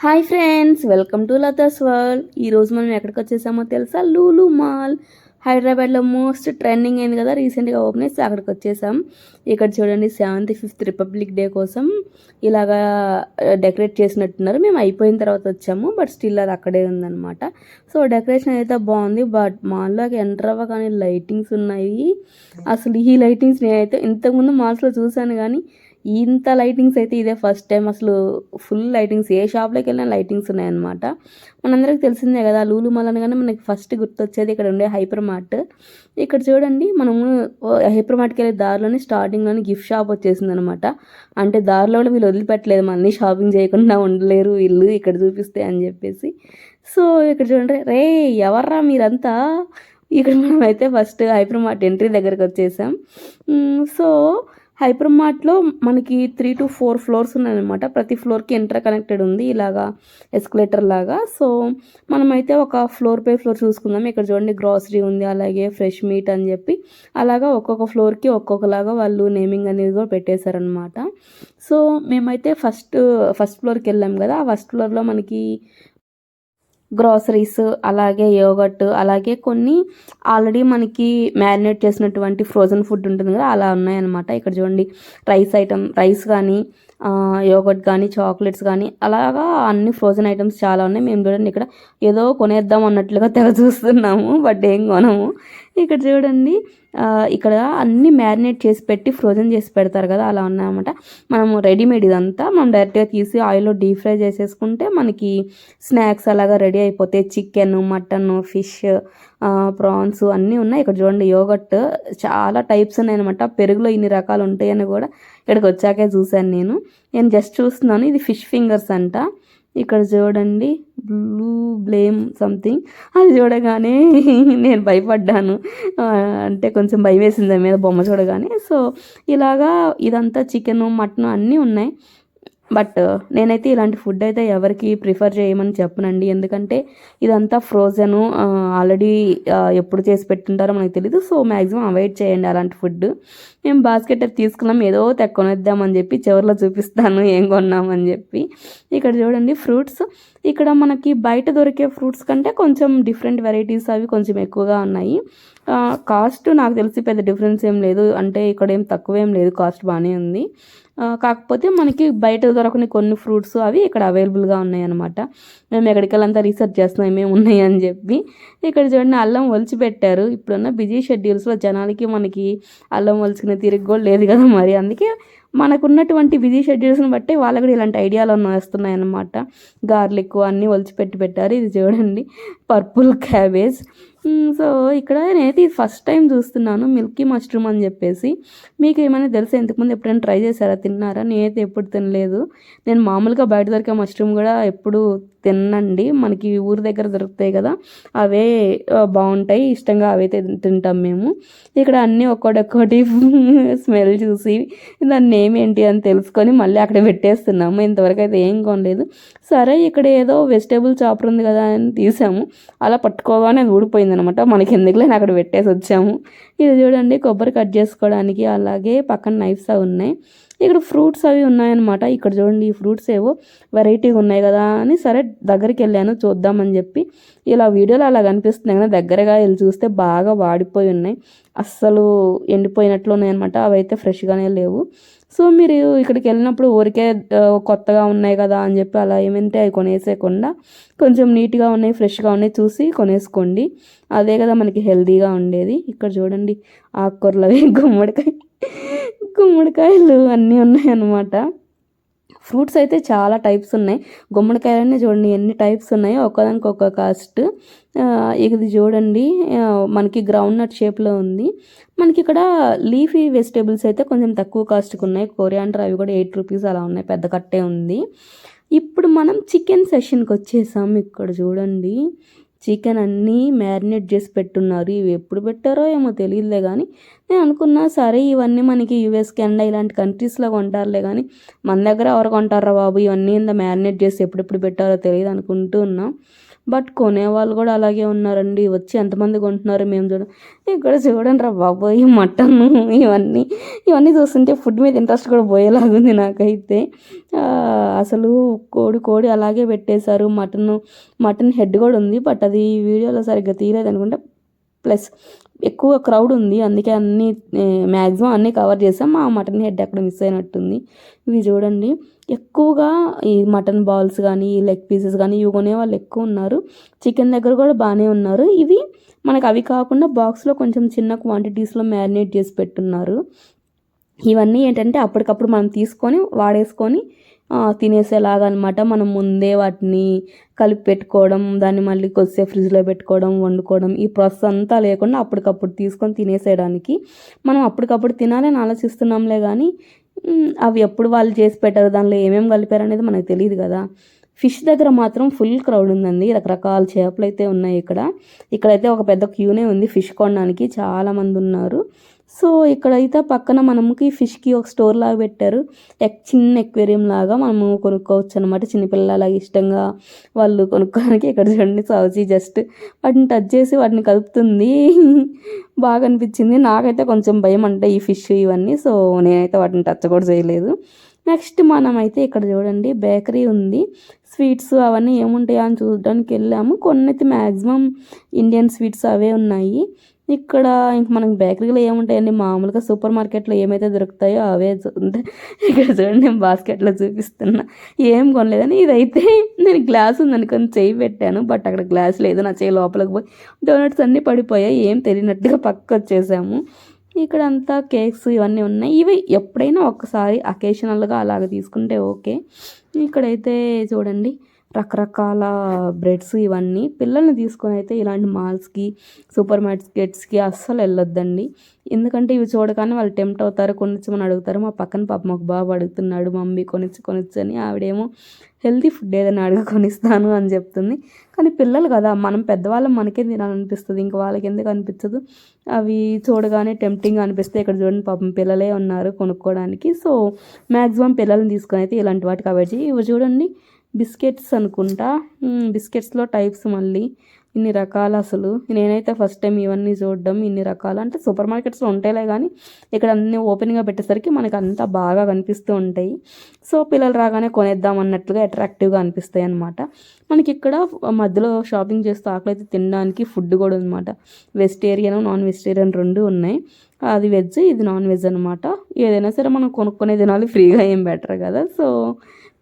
Hi friends, welcome to Latha's world. ఈరోజు మనం ఎక్కడికి వచ్చేసామో తెలుసా? లూలు మాల్. హైదరాబాద్లో మోస్ట్ ట్రెండింగ్ అయింది కదా, రీసెంట్గా ఓపెన్ చేసి అక్కడికి వచ్చేసాం. ఇక్కడ చూడండి, 7th, 5th రిపబ్లిక్ డే కోసం ఇలాగా డెకరేట్ చేసినట్టున్నారు. మేము అయిపోయిన తర్వాత వచ్చాము, బట్ స్టిల్ అది అక్కడే ఉందన్నమాట. సో డెకరేషన్ అయితే బాగుంది, బట్ మాల్లోకి ఎంటర్ అవ్వగానే లైటింగ్స్ ఉన్నాయి. అసలు ఈ లైటింగ్స్ నేనైతే ఇంతకుముందు మాల్స్లో చూశాను, కానీ ఇంత లైటింగ్స్ అయితే ఇదే ఫస్ట్ టైం. అసలు ఫుల్ లైటింగ్స్, ఏ షాప్లోకి వెళ్ళినా లైటింగ్స్ ఉన్నాయన్నమాట. మనందరికీ తెలిసిందే కదా, లూలు మాల్ అనగానే మనకి ఫస్ట్ గుర్తొచ్చేది ఇక్కడ ఉండే హైపర్ మార్ట్. ఇక్కడ చూడండి, మనము హైపర్ మార్ట్కి వెళ్ళే దారిలోనే స్టార్టింగ్లోనే గిఫ్ట్ షాప్ వచ్చేసింది అనమాట. అంటే దారిలో వీళ్ళు వదిలిపెట్టలేదు, మళ్ళీ షాపింగ్ చేయకుండా ఉండలేరు వీళ్ళు ఇక్కడ చూపిస్తే అని చెప్పేసి. సో ఇక్కడ చూడండి, రే ఎవర్రా మీరంతా. ఇక్కడ మనమైతే ఫస్ట్ హైపర్ మార్ట్ ఎంట్రీ దగ్గరికి వచ్చేసాం. సో హైపర్ మార్ట్లో మనకి 3 to 4 ఫ్లోర్స్ ఉన్నాయన్నమాట. ప్రతి ఫ్లోర్కి ఇంటర్ కనెక్టెడ్ ఉంది, ఇలాగా ఎస్కలేటర్ లాగా. సో మనమైతే ఒక ఫ్లోర్ బై ఫ్లోర్ చూసుకుందాం. ఇక్కడ చూడండి, గ్రాసరీ ఉంది, అలాగే ఫ్రెష్ మీట్ అని చెప్పి అలాగా ఒక్కొక్క ఫ్లోర్కి ఒక్కొక్కలాగా వాళ్ళు నేమింగ్ అనేది కూడా పెట్టేశారనమాట. సో మేమైతే ఫస్ట్ ఫ్లోర్కి వెళ్ళాం కదా. ఆ ఫస్ట్ ఫ్లోర్లో మనకి గ్రాసరీస్, అలాగే యోగట్, అలాగే కొన్ని ఆల్రెడీ మనకి మ్యారినేట్ చేసినటువంటి ఫ్రోజన్ ఫుడ్ ఉంటుంది కదా, అలా ఉన్నాయన్నమాట. ఇక్కడ చూడండి, రైస్ కానీ యోగట్ కానీ చాక్లెట్స్ కానీ అలాగా అన్ని ఫ్రోజన్ ఐటమ్స్ చాలా ఉన్నాయి. మేము చూడండి ఇక్కడ ఏదో కొనేద్దాం అన్నట్లుగా తెగ చూస్తున్నాము, బట్ ఏం కొనము. ఇక్కడ చూడండి, ఇక్కడ అన్నీ మ్యారినేట్ చేసి పెట్టి ఫ్రోజన్ చేసి పెడతారు కదా, అలా ఉన్నాయన్నమాట. మనము రెడీమేడ్ ఇదంతా మనం డైరెక్ట్గా తీసి ఆయిల్లో డీప్ ఫ్రై చేసేసుకుంటే మనకి స్నాక్స్ అలాగా రెడీ అయిపోతాయి. చికెన్, మటన్, ఫిష్, ప్రాన్స్ అన్నీ ఉన్నాయి. ఇక్కడ చూడండి, యోగట్ చాలా టైప్స్ ఉన్నాయన్నమాట. పెరుగులో ఇన్ని రకాలు ఉంటాయని కూడా ఇక్కడికి వచ్చాకే చూశాను నేను జస్ట్ చూస్తున్నాను. ఇది ఫిష్ ఫింగర్స్ అంట. ఇక్కడ చూడండి, బ్లూ బ్లేమ్ సంథింగ్, అది చూడగానే నేను భయపడ్డాను. అంటే కొంచెం భయం వేసింది దాని మీద బొమ్మ చూడగానే. సో ఇలాగా ఇదంతా చికెన్, మటన్ అన్నీ ఉన్నాయి. బట్ నేనైతే ఇలాంటి ఫుడ్ అయితే ఎవరికి ప్రిఫర్ చేయమని చెప్పనండి, ఎందుకంటే ఇదంతా ఫ్రోజను, ఆల్రెడీ ఎప్పుడు చేసి పెట్టుంటారో మనకు తెలీదు. సో మ్యాక్సిమం అవాయిడ్ చేయండి అలాంటి ఫుడ్. మేము బాస్కెట్ తీసుకున్నాం, ఏదో కొనేద్దామని చెప్పి చివరిలో చూపిస్తాను ఏం కొన్నామని చెప్పి. ఇక్కడ చూడండి, ఫ్రూట్స్. ఇక్కడ మనకి బయట దొరికే ఫ్రూట్స్ కంటే కొంచెం డిఫరెంట్ వెరైటీస్ అవి కొంచెం ఎక్కువగా ఉన్నాయి. కాస్ట్ నాకు తెలిసి పెద్ద డిఫరెన్స్ ఏం లేదు, అంటే ఇక్కడ ఏం తక్కువ ఏం లేదు, కాస్ట్ బాగానే ఉంది. కాకపోతే మనకి బయట దొరకని కొన్ని ఫ్రూట్స్ అవి ఇక్కడ అవైలబుల్గా ఉన్నాయి అనమాట. మేము ఎక్కడికి వెళ్ళంతా రీసెర్చ్ చేస్తున్నాం ఏమేమి ఉన్నాయి అని చెప్పి. ఇక్కడ చూడండి, అల్లం ఒలిచి పెట్టారు. ఇప్పుడున్న బిజీ షెడ్యూల్స్లో జనాలకి మనకి అల్లం ఒలుచుకునే తిరిగి కూడా లేదు కదా, మరి అందుకే మనకున్నటువంటి బిజీ షెడ్యూల్స్ని బట్టి వాళ్ళకి కూడా ఇలాంటి ఐడియాలు వస్తున్నాయి అన్నమాట. గార్లిక్ అన్నీ ఒలిచి పెట్టారు. ఇది చూడండి, పర్పుల్ క్యాబేజ్. సో ఇక్కడ నేనైతే ఇది ఫస్ట్ టైం చూస్తున్నాను, మిల్కీ మష్రూమ్ అని చెప్పేసి. మీకు ఏమైనా తెలుసా? ఇంతకుముందు ఎప్పుడైనా ట్రై చేశారా, తిన్నారా? నేనైతే ఎప్పుడు తినలేదు. నేను మామూలుగా బయట దొరికే మష్రూమ్ కూడా ఎప్పుడు తినండి, మనకి ఊరి దగ్గర దొరుకుతాయి కదా, అవే బాగుంటాయి, ఇష్టంగా అవైతే తింటాం మేము. ఇక్కడ అన్నీ ఒక్కొక్కటి స్మెల్ చూసి దాన్ని ఏమేంటి అని తెలుసుకొని మళ్ళీ అక్కడ పెట్టేస్తున్నాము. ఇంతవరకు అయితే ఏం కొనలేదు. సరే, ఇక్కడ ఏదో వెజిటేబుల్ చాపర్ ఉంది కదా అని తీసాము, అలా పట్టుకోగానే అది ఊడిపోయింది అనమాట. మనకి ఎందుకులే అక్కడ పెట్టేసి వచ్చాము. ఇది చూడండి, కొబ్బరి కట్ చేసుకోవడానికి, అలాగే పక్కన నైఫ్స్ అవి ఉన్నాయి. ఇక్కడ ఫ్రూట్స్ అవి ఉన్నాయన్నమాట. ఇక్కడ చూడండి, ఈ ఫ్రూట్స్ ఏవో వెరైటీగా ఉన్నాయి కదా అని సరే దగ్గరికి వెళ్ళాను చూద్దామని చెప్పి. ఇలా వీడియోలో అలా కనిపిస్తున్నాయి కదా, దగ్గరగా వెళ్ళి చూస్తే బాగా వాడిపోయి ఉన్నాయి, అస్సలు ఎండిపోయినట్లు ఉన్నాయన్నమాట. అవి అయితే ఫ్రెష్గానే లేవు. సో మీరు ఇక్కడికి వెళ్ళినప్పుడు ఊరికే కొత్తగా ఉన్నాయి కదా అని చెప్పి అలా ఏమంటే అవి కొనేసేయకుండా కొంచెం నీట్గా ఉన్నాయి, ఫ్రెష్గా ఉన్నాయి చూసి కొనేసుకోండి. అదే కదా మనకి హెల్తీగా ఉండేది. ఇక్కడ చూడండి, ఆకుకూరలు అవి గుమ్మడికాయలు అన్నీ ఉన్నాయన్నమాట. ఫ్రూట్స్ అయితే చాలా టైప్స్ ఉన్నాయి. గుమ్మడికాయలన్నీ చూడండి ఎన్ని టైప్స్ ఉన్నాయో, ఒక్కదానికి ఒక్క కాస్ట్. ఇది చూడండి, మనకి గ్రౌండ్ నట్ షేప్లో ఉంది. మనకి ఇక్కడ లీఫీ వెజిటేబుల్స్ అయితే కొంచెం తక్కువ కాస్ట్కి ఉన్నాయి. కొరియాండర్ అవి కూడా 8 రూపీస్ అలా ఉన్నాయి, పెద్ద కట్టే ఉంది. ఇప్పుడు మనం చికెన్ సెషన్కి వచ్చేసాం. ఇక్కడ చూడండి, చికెన్ అన్నీ మ్యారినేట్ చేసి పెట్టున్నారు. ఇవి ఎప్పుడు పెట్టారో ఏమో తెలియదులే, కానీ నేను అనుకున్నా సరే ఇవన్నీ మనకి యూఎస్, కెనడా ఇలాంటి కంట్రీస్లో కొంటారులే, కానీ మన దగ్గర ఎవరు కొంటారా బాబు, ఇవన్నీ ఇంత మ్యారినేట్ చేసి ఎప్పుడెప్పుడు పెట్టారో తెలియదు అనుకుంటూ ఉన్నాం. బట్ కొనేవాళ్ళు కూడా అలాగే ఉన్నారండి. వచ్చి ఎంతమంది కొంటున్నారు మేము ఇక్కడ చూడండి రా బాబోయ్ మటన్ ఇవన్నీ ఇవన్నీ చూస్తుంటే ఫుడ్ మీద ఇంట్రెస్ట్ కూడా పోయేలాగుంది నాకైతే. అసలు కోడి అలాగే పెట్టేశారు. మటన్ హెడ్ కూడా ఉంది, బట్ అది వీడియోలో సరిగ్గా తీయలేదు అనుకుంటే. ప్లస్ ఎక్కువ క్రౌడ్ ఉంది, అందుకే మ్యాక్సిమం అన్నీ కవర్ చేసాం. ఆ మటన్ హెడ్ అక్కడ మిస్ అయినట్టుంది. ఇవి చూడండి, ఎక్కువగా ఈ మటన్ బాల్స్ కానీ లెగ్ పీసెస్ కానీ ఇవి కొనే వాళ్ళు ఎక్కువ ఉన్నారు. చికెన్ దగ్గర కూడా బాగానే ఉన్నారు. ఇవి మనకు అవి కాకుండా బాక్స్లో కొంచెం చిన్న క్వాంటిటీస్లో మ్యారినేట్ చేసి పెట్టున్నారు. ఇవన్నీ ఏంటంటే అప్పటికప్పుడు మనం తీసుకొని వాడేసుకొని తినేసేలాగా అనమాట. మనం ముందే వాటిని కలిపి పెట్టుకోవడం, దాన్ని మళ్ళీ కొద్దిసేపు ఫ్రిడ్జ్లో పెట్టుకోవడం, వండుకోవడం, ఈ ప్రాసెస్ అంతా లేకుండా అప్పటికప్పుడు తీసుకొని తినేసేయడానికి. మనం అప్పటికప్పుడు తినాలని ఆలోచిస్తున్నాంలే కానీ అవి ఎప్పుడు వాళ్ళు చేసి పెట్టారు, దానిలో ఏమేమి కలిపారు అనేది మనకు తెలియదు కదా. ఫిష్ దగ్గర మాత్రం ఫుల్ క్రౌడ్ ఉందండి. రకరకాల చేపలు అయితే ఉన్నాయి ఇక్కడైతే ఒక పెద్ద క్యూనే ఉంది ఫిష్ కొనడానికి, చాలామంది ఉన్నారు. సో ఇక్కడైతే పక్కన మనకి ఫిష్కి ఒక స్టోర్ లాగా పెట్టారు. చిన్న ఎక్వేరియం లాగా మనము కొనుక్కోవచ్చు అనమాట. చిన్నపిల్లలు అలాగే ఇష్టంగా వాళ్ళు కొనుక్కోవడానికి. ఇక్కడ చూడండి సౌజీ జస్ట్ వాటిని టచ్ చేసి వాటిని కలుపుతుంది. బాగా అనిపించింది. నాకైతే కొంచెం భయం అంటే ఈ ఫిష్ ఇవన్నీ, సో నేనైతే వాటిని టచ్ కూడా చేయలేదు. నెక్స్ట్ మనమైతే ఇక్కడ చూడండి బేకరీ ఉంది. స్వీట్స్ అవన్నీ ఏముంటాయా అని చూడడానికి వెళ్ళాము. కొన్నైతే మ్యాక్సిమం ఇండియన్ స్వీట్స్ అవే ఉన్నాయి. ఇక్కడ ఇంక మనకి బేకరీలో ఏముంటాయండి, మామూలుగా సూపర్ మార్కెట్లో ఏమైతే దొరుకుతాయో అవే ఉంటాయి. ఇక్కడ చూడండి నేను బాస్కెట్లో చూపిస్తున్నా, ఏం కొనలేదని. ఇదైతే నేను గ్లాస్ ఉందనుకొని చేయి పెట్టాను, బట్ అక్కడ గ్లాస్ లేదు. నా చేయి లోపలికి పోయి డోనట్స్ అన్నీ పడిపోయాయి. ఏం తెలియనట్టుగా పక్కకు వచ్చేసాము. ఇక్కడ అంతా కేక్స్ ఇవన్నీ ఉన్నాయి. ఇవి ఎప్పుడైనా ఒక్కసారి అకేషనల్గా అలాగ తీసుకుంటే ఓకే. ఇక్కడైతే చూడండి రకరకాల బ్రెడ్స్ ఇవన్నీ. పిల్లల్ని తీసుకొని అయితే ఇలాంటి మాల్స్కి సూపర్ మార్కెట్స్కి అస్సలు వెళ్ళొద్దండి. ఎందుకంటే ఇవి చూడగానే వాళ్ళు టెంప్ట్ అవుతారు, కొనిచ్చమని అడుగుతారు. మా పక్కన పాప మాకు బాబు అడుగుతున్నాడు, మమ్మీ కొనిచ్చు అని. ఆవిడేమో హెల్తీ ఫుడ్ ఏదైనా అడుగు కొనిస్తాను అని చెప్తుంది. కానీ పిల్లలు కదా, మనం పెద్దవాళ్ళం మనకే తినాలనిపిస్తుంది, ఇంకా వాళ్ళకి ఎందుకు అనిపించదు. అవి చూడగానే టెంప్టింగ్ అనిపిస్తే ఇక్కడ చూడండి పాపం పిల్లలే ఉన్నారు కొనుక్కోవడానికి. సో మ్యాక్సిమం పిల్లల్ని తీసుకొని అయితే ఇలాంటి వాటికి అవాయిడ్ చేయి. ఇవి చూడండి బిస్కెట్స్ అనుకుంటా. బిస్కెట్స్లో టైప్స్ మళ్ళీ ఇన్ని రకాలు. అసలు నేనైతే ఫస్ట్ టైం ఇవన్నీ చూడడం. ఇన్ని రకాలు అంటే సూపర్ మార్కెట్స్లో ఉంటాయిలే కానీ ఇక్కడ అన్నీ ఓపెన్గా పెట్టేసరికి మనకు అంతా బాగా కనిపిస్తూ ఉంటాయి. సో పిల్లలు రాగానే కొనేద్దాం అన్నట్లుగా అట్రాక్టివ్గా అనిపిస్తాయి అన్నమాట. మనకి ఇక్కడ మధ్యలో షాపింగ్ చేస్తూ ఆకలి అయితే తినడానికి ఫుడ్ కూడా అనమాట. వెజిటేరియన్ నాన్ వెజిటేరియన్ రెండు ఉన్నాయి. అది వెజ్, ఇది నాన్ వెజ్ అనమాట. ఏదైనా సరే మనం కొనుక్కునే తినాలి, ఫ్రీగా ఏం బెటర్ కదా. సో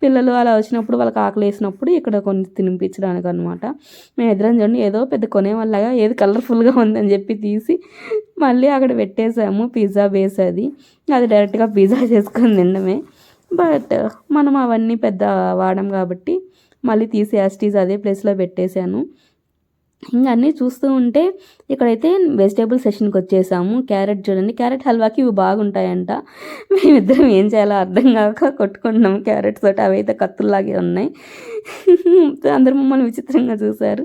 పిల్లలు అలా వచ్చినప్పుడు వాళ్ళకి ఆకలి వేసినప్పుడు ఇక్కడ కొన్ని తినిపించడానికి అనమాట. మేము ఎదురం చూడండి ఏదో పెద్ద కొనేవాళ్ళగా ఏది కలర్ఫుల్గా ఉందని చెప్పి తీసి మళ్ళీ అక్కడ పెట్టేసాము. పిజ్జా బేస్ అది డైరెక్ట్గా పిజ్జా చేసుకొని తినడమే. బట్ మనం అవన్నీ పెద్ద వాడం కాబట్టి మళ్ళీ తీసి యాస్టీస్ అదే ప్లేస్లో పెట్టేశాను. ఇంకా అన్నీ చూస్తూ ఉంటే ఇక్కడైతే వెజిటేబుల్ సెషన్కి వచ్చేసాము. క్యారెట్ చూడండి, క్యారెట్ హల్వాకి ఇవి బాగుంటాయంట. మేమిద్దరం ఏం చేయాలో అర్థం కాక కొట్టుకుంటున్నాము క్యారెట్స్ తోటి. అవి అయితే కత్తుల్లాగే ఉన్నాయి. అందరూ మమ్మల్ని విచిత్రంగా చూశారు.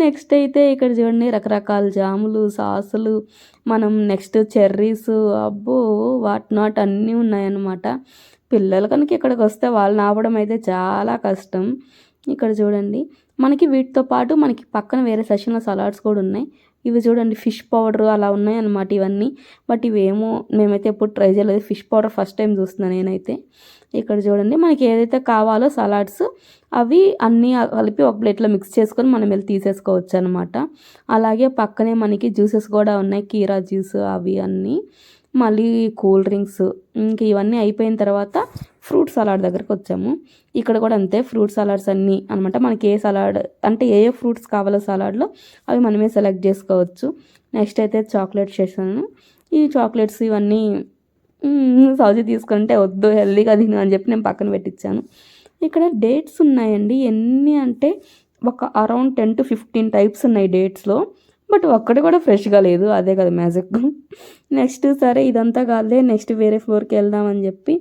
నెక్స్ట్ అయితే ఇక్కడ చూడండి రకరకాల జాములు, సాసులు, మనం నెక్స్ట్ చెర్రీస్, అబ్బో వాట్ నాట్ అన్నీ ఉన్నాయన్నమాట. పిల్లలు కనుక ఇక్కడికి వస్తే వాళ్ళని ఆపడం అయితే చాలా కష్టం. ఇక్కడ చూడండి మనకి వీటితో పాటు మనకి పక్కన వేరే సెషన్లో సలాడ్స్ కూడా ఉన్నాయి. ఇవి చూడండి ఫిష్ పౌడర్ అలా ఉన్నాయి అన్నమాట ఇవన్నీ. బట్ ఇవేమో మేమైతే ఎప్పుడు ట్రై చేయలేదు. ఫిష్ పౌడర్ ఫస్ట్ టైం చూస్తున్నాను నేనైతే. ఇక్కడ చూడండి మనకి ఏదైతే కావాలో సలాడ్స్ అవి అన్నీ కలిపి ఒక ప్లేట్లో మిక్స్ చేసుకొని మనం వెళ్ళి తీసేసుకోవచ్చు అనమాట. అలాగే పక్కనే మనకి జ్యూసెస్ కూడా ఉన్నాయి, కీరా జ్యూస్ అవి అన్నీ. మళ్ళీ కూల్ డ్రింక్స్. ఇంక ఇవన్నీ అయిపోయిన తర్వాత ఫ్రూట్ సలాడ్ దగ్గరికి వచ్చాము. ఇక్కడ కూడా అంతే, ఫ్రూట్ సలాడ్స్ అన్నీ అనమాట. మనకి ఏ సలాడ్ అంటే ఏ ఫ్రూట్స్ కావాలో సలాడ్లో అవి మనమే సెలెక్ట్ చేసుకోవచ్చు. నెక్స్ట్ అయితే చాక్లెట్స్ చేశాను. ఈ చాక్లెట్స్ ఇవన్నీ సౌజీ తీసుకుంటే వద్దు హెల్దీగా తిను అని చెప్పి నేను పక్కన పెట్టించాను. ఇక్కడ డేట్స్ ఉన్నాయండి. ఎన్ని అంటే ఒక అరౌండ్ 10 to 15 టైప్స్ ఉన్నాయి డేట్స్లో. బట్ ఒక్కటి కూడా ఫ్రెష్గా లేదు. అదే కదా మ్యాజిక్. నెక్స్ట్ సరే ఇదంతా కాదే, నెక్స్ట్ వేరే ఫ్లోర్కి వెళ్దామని చెప్పి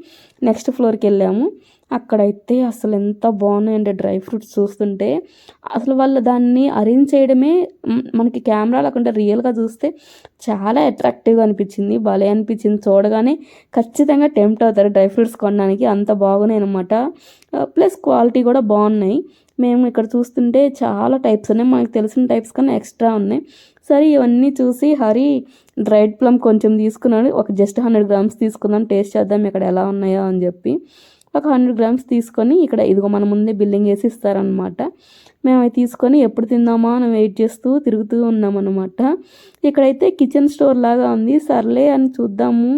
నెక్స్ట్ ఫ్లోర్కి వెళ్ళాము. అక్కడైతే అసలు ఎంత బాగున్నాయంటే డ్రై ఫ్రూట్స్ చూస్తుంటే అసలు వాళ్ళు దాన్ని అరేంజ్ చేయడమే మనకి కెమెరాలో కాకుండా రియల్గా చూస్తే చాలా అట్రాక్టివ్గా అనిపించింది, భలే అనిపించింది. చూడగానే ఖచ్చితంగా టెంప్ట్ అవుతారు డ్రై ఫ్రూట్స్ కొనడానికి, అంత బాగున్నాయి అనమాట. ప్లస్ క్వాలిటీ కూడా బాగున్నాయి. మేము ఇక్కడ చూస్తుంటే చాలా టైప్స్ ఉన్నాయి, మనకు తెలిసిన టైప్స్ కన్నా ఎక్స్ట్రా ఉన్నాయి. సరే ఇవన్నీ చూసి హరి డ్రైడ్ ప్లమ్ కొంచెం తీసుకున్నాడు, ఒక జస్ట్ 100 గ్రామ్స్ తీసుకుందాం, టేస్ట్ చేద్దాం ఇక్కడ ఎలా ఉన్నాయో అని చెప్పి ఒక 100 గ్రామ్స్ తీసుకొని ఇక్కడ ఇదిగో మన ముందే బిల్లింగ్ వేసి ఇస్తారనమాట. మేము అవి తీసుకొని ఎప్పుడు తిందామా అని వెయిట్ చేస్తూ తిరుగుతూ ఉన్నామన్నమాట. ఇక్కడైతే కిచెన్ స్టోర్ లాగా ఉంది, సర్లే అని చూద్దాము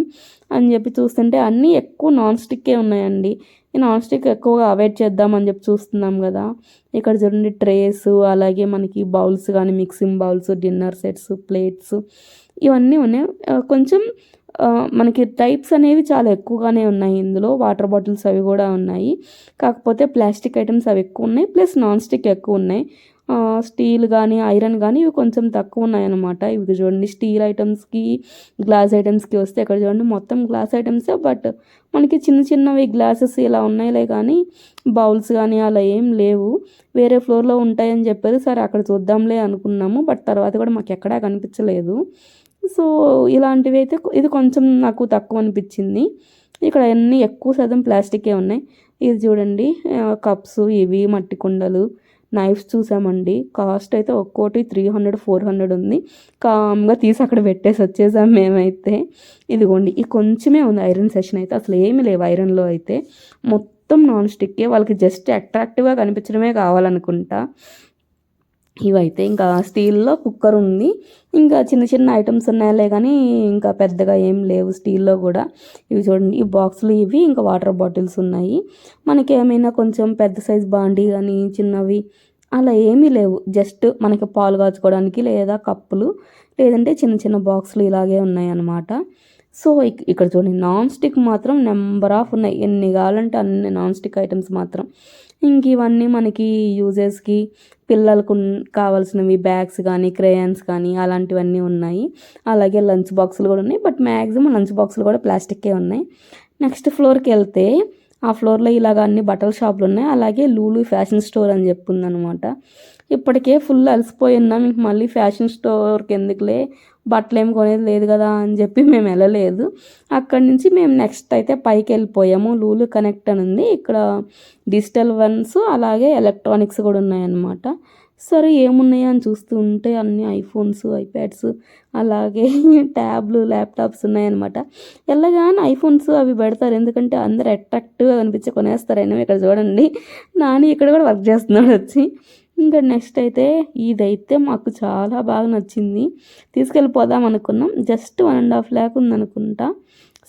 అని చెప్పి చూస్తుంటే అన్నీ ఎక్కువ నాన్ స్టిక్కే ఉన్నాయండి. ఈ నాన్ స్టిక్ ఎక్కువగా అవాయిడ్ చేద్దామని చెప్పి చూస్తున్నాం కదా. ఇక్కడ చూడండి ట్రేస్, అలాగే మనకి బౌల్స్ కానీ mixing bowls, dinner sets, plates ఇవన్నీ ఉన్నాయి. కొంచెం మనకి టైప్స్ అనేవి చాలా ఎక్కువగానే ఉన్నాయి ఇందులో. వాటర్ బాటిల్స్ అవి కూడా ఉన్నాయి, కాకపోతే ప్లాస్టిక్ ఐటమ్స్ అవి ఎక్కువ ఉన్నాయి, ప్లస్ నాన్ స్టిక్ ఎక్కువ ఉన్నాయి. స్టీల్ కానీ ఐరన్ కానీ ఇవి కొంచెం తక్కువ ఉన్నాయన్నమాట. ఇవి చూడండి స్టీల్ ఐటమ్స్కి గ్లాస్ ఐటమ్స్కి వస్తే ఇక్కడ చూడండి మొత్తం గ్లాస్ ఐటమ్సే, బట్ మనకి చిన్న చిన్నవి గ్లాసెస్ ఇలా ఉన్నాయిలే కానీ బౌల్స్ కానీ అలా ఏం లేవు. వేరే ఫ్లోర్లో ఉంటాయని చెప్పారు, సరే అక్కడ చూద్దాంలే అనుకున్నాము, బట్ తర్వాత కూడా మాకు ఎక్కడా కనిపించలేదు. సో ఇలాంటివి అయితే ఇది కొంచెం నాకు తక్కువ అనిపించింది. ఇక్కడ అన్నీ ఎక్కువ శాతం ప్లాస్టికే ఉన్నాయి. ఇది చూడండి కప్స్, ఇవి మట్టి కుండలు, నైఫ్స్ చూసామండి. కాస్ట్ అయితే ఒక్కోటి 300-400 ఉంది. కామ్గా తీసి అక్కడ పెట్టేసి వచ్చేసాం మేమైతే. ఇదిగోండి ఈ కొంచెమే ఉంది ఐరన్ సెషన్, అయితే అసలు ఏమీ లేవు ఐరన్లో అయితే, మొత్తం నాన్ స్టిక్కే. వాళ్ళకి జస్ట్ అట్రాక్టివ్గా కనిపించడమే కావాలనుకుంటా. ఇవైతే ఇంకా స్టీల్లో కుక్కర్ ఉంది, ఇంకా చిన్న చిన్న ఐటమ్స్ ఉన్నాయలే కానీ ఇంకా పెద్దగా ఏం లేవు స్టీల్లో కూడా. ఇవి చూడండి ఈ బాక్సులు, ఇవి ఇంకా వాటర్ బాటిల్స్ ఉన్నాయి. మనకి ఏమైనా కొంచెం పెద్ద సైజ్ బాండీ కానీ చిన్నవి అలా ఏమీ లేవు, జస్ట్ మనకి పాలు కాచుకోవడానికి లేదా కప్పులు, లేదంటే చిన్న చిన్న బాక్సులు ఇలాగే ఉన్నాయి అన్నమాట. సో ఇక్కడ చూడండి నాన్ స్టిక్ మాత్రం నెంబర్ ఆఫ్ ఉన్నాయి, ఎన్ని కావాలంటే అన్ని నాన్ స్టిక్ ఐటమ్స్ మాత్రం. ఇంక ఇవన్నీ మనకి యూజెస్కి పిల్లలకు కావాల్సినవి బ్యాగ్స్ కానీ క్రేయాన్స్ కానీ అలాంటివన్నీ ఉన్నాయి. అలాగే లంచ్ బాక్సులు కూడా ఉన్నాయి, బట్ మ్యాక్సిమం లంచ్ బాక్సులు కూడా ప్లాస్టిక్కే ఉన్నాయి. నెక్స్ట్ ఫ్లోర్కి వెళ్తే ఆ ఫ్లోర్లో ఇలాగ అన్ని బట్టల షాపులు ఉన్నాయి, అలాగే లూలు ఫ్యాషన్ స్టోర్ అని చెప్పుందనమాట. ఇప్పటికే ఫుల్ అలసిపోయి ఉన్నాం, ఇంక మళ్ళీ ఫ్యాషన్ స్టోర్కి ఎందుకులే, బట్టలు ఏమి కొనేది లేదు కదా అని చెప్పి మేము వెళ్ళలేదు. అక్కడి నుంచి మేము నెక్స్ట్ అయితే పైకి వెళ్ళిపోయాము. లూలు కనెక్ట్ అని ఉంది ఇక్కడ, డిజిటల్ వన్స్ అలాగే ఎలక్ట్రానిక్స్ కూడా ఉన్నాయన్నమాట. సరే ఏమున్నాయి అని చూస్తూ ఉంటే అన్ని ఐఫోన్స్, ఐప్యాడ్స్, అలాగే ట్యాబ్లు, ల్యాప్టాప్స్ ఉన్నాయన్నమాట. వెళ్ళగానే ఐఫోన్స్ అవి పెడతారు, ఎందుకంటే అందరు అట్రాక్టివ్గా కనిపించి కొనేస్తారైనా. ఇక్కడ చూడండి నాని ఇక్కడ కూడా వర్క్ చేస్తున్నాడు వచ్చి. ఇంకా నెక్స్ట్ అయితే ఇదైతే మాకు చాలా బాగా నచ్చింది, తీసుకెళ్ళిపోదాం అనుకున్నాం. Just 1.5 lakh ఉందనుకుంటా.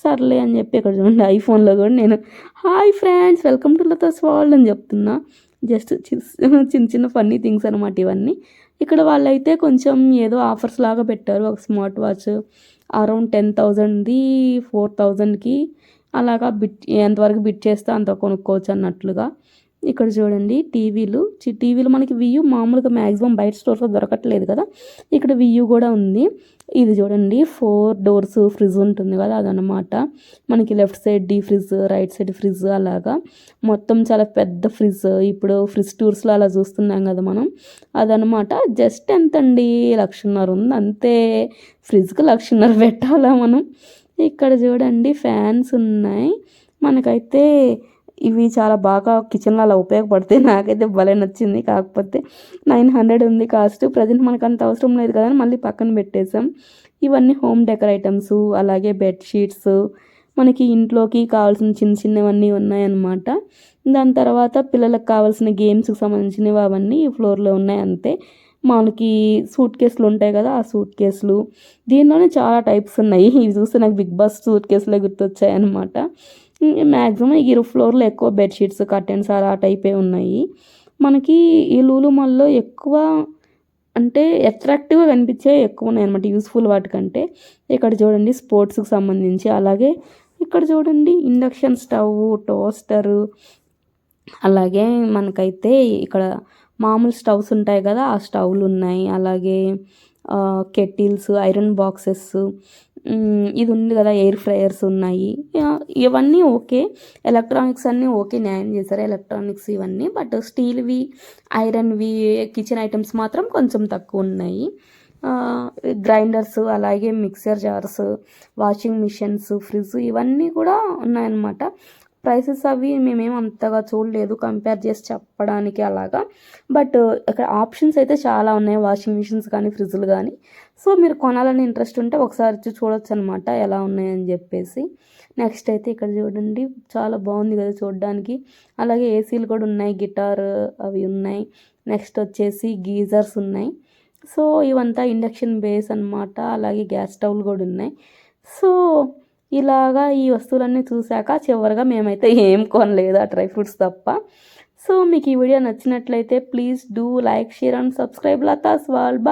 సర్లే అని చెప్పి ఇక్కడ చూడండి ఐఫోన్లో కూడా నేను hi friends welcome to Latha's world అని చెప్తున్నా. జస్ట్ చిన్న చిన్న ఫన్నీ థింగ్స్ అనమాట ఇవన్నీ. ఇక్కడ వాళ్ళైతే కొంచెం ఏదో ఆఫర్స్ లాగా పెట్టారు. ఒక స్మార్ట్ వాచ్ అరౌండ్ 10,000ది 4,000కి అలాగా ఎంతవరకు బిట్ చేస్తే అంత కొనుక్కోవచ్చు అన్నట్లుగా. ఇక్కడ చూడండి టీవీలు మనకి వియూ మామూలుగా మ్యాక్సిమం బయట స్టోర్స్లో దొరకట్లేదు కదా, ఇక్కడ వియూ కూడా ఉంది. ఇది చూడండి 4 doors ఫ్రిడ్జ్ ఉంటుంది కదా అదనమాట. మనకి left side the fridge, right side fridge, అలాగా మొత్తం చాలా పెద్ద ఫ్రిడ్జ్. ఇప్పుడు ఫ్రిడ్జ్ టూర్స్లో అలా చూస్తున్నాం కదా మనం, అదనమాట. జస్ట్ ఎంతండి 1,50,000 ఉంది అంతే. ఫ్రిడ్జ్కి 1,50,000 పెట్టాలా మనం. ఇక్కడ చూడండి ఫ్యాన్స్ ఉన్నాయి. మనకైతే ఇవి చాలా బాగా కిచెన్లో అలా ఉపయోగపడతాయి, నాకైతే భలే నచ్చింది. కాకపోతే 900 ఉంది కాస్ట్. ప్రజెంట్ మనకు అంత అవసరం లేదు కదా అని మళ్ళీ పక్కన పెట్టేసాం. ఇవన్నీ హోమ్ డెకర్ ఐటమ్స్, అలాగే బెడ్షీట్స్, మనకి ఇంట్లోకి కావాల్సిన చిన్న చిన్నవన్నీ ఉన్నాయన్నమాట. దాని తర్వాత పిల్లలకు కావాల్సిన గేమ్స్కి సంబంధించినవి అవన్నీ ఈ ఫ్లోర్లో ఉన్నాయి అంతే. మనకి సూట్ కేసులు ఉంటాయి కదా, ఆ సూట్ కేసులు దీనిలోనే చాలా టైప్స్ ఉన్నాయి. ఇవి చూస్తే నాకు బిగ్ బాస్ సూట్ కేసులే గుర్తొచ్చాయి అనమాట. మ్యాక్సిమం ఈ ఫ్లోర్లో ఎక్కువ బెడ్షీట్స్, కర్టెన్స్ అలా టైపే ఉన్నాయి. మనకి ఈ లూలు మాల్లో ఎక్కువ అంటే అట్రాక్టివ్గా కనిపించే ఎక్కువ ఉన్నాయి అనమాట, యూస్ఫుల్ వాటికంటే. ఇక్కడ చూడండి స్పోర్ట్స్కి సంబంధించి, అలాగే ఇక్కడ చూడండి ఇండక్షన్ స్టవ్, టోస్టరు, అలాగే మనకైతే ఇక్కడ మామూలు స్టవ్స్ ఉంటాయి కదా ఆ స్టవ్లు ఉన్నాయి. అలాగే కెటిల్స్, ఐరన్ బాక్సెస్, ఇది ఉంది కదా ఎయిర్ ఫ్రైయర్స్ ఉన్నాయి. ఇవన్నీ ఓకే. ఎలక్ట్రానిక్స్ అన్నీ ఓకే, న్యాయం చేశారు ఎలక్ట్రానిక్స్ ఇవన్నీ. బట్ స్టీల్వి, ఐరన్వి కిచెన్ ఐటమ్స్ మాత్రం కొంచెం తక్కువ ఉన్నాయి. గ్రైండర్స్, అలాగే mixer jars, washing machines, fridge ఇవన్నీ కూడా ఉన్నాయన్నమాట. ప్రైసెస్ అవి మేమేం అంతగా చూడలేదు కంపేర్ చేసి చెప్పడానికి అలాగా. బట్ ఇక్కడ ఆప్షన్స్ అయితే చాలా ఉన్నాయి, వాషింగ్ మిషన్స్ కానీ ఫ్రిడ్జ్లు కానీ. సో మీరు కొనాలని ఇంట్రెస్ట్ ఉంటే ఒకసారి చూడొచ్చు అనమాట ఎలా ఉన్నాయని చెప్పేసి. నెక్స్ట్ అయితే ఇక్కడ చూడండి, చాలా బాగుంది కదా చూడడానికి. అలాగే ఏసీలు కూడా ఉన్నాయి, గిటార్ అవి ఉన్నాయి. నెక్స్ట్ వచ్చేసి గీజర్స్ ఉన్నాయి. సో ఇవంతా ఇండక్షన్ బేస్ అనమాట. అలాగే గ్యాస్ స్టవ్లు కూడా ఉన్నాయి. సో ఇలాగా ఈ వస్తువులన్నీ చూశాక చివరిగా మేమైతే ఏం కొనలేదు ఆ డ్రై ఫ్రూట్స్ తప్ప. సో మీకు ఈ వీడియో నచ్చినట్లయితే please do like, share and subscribe Latha's world.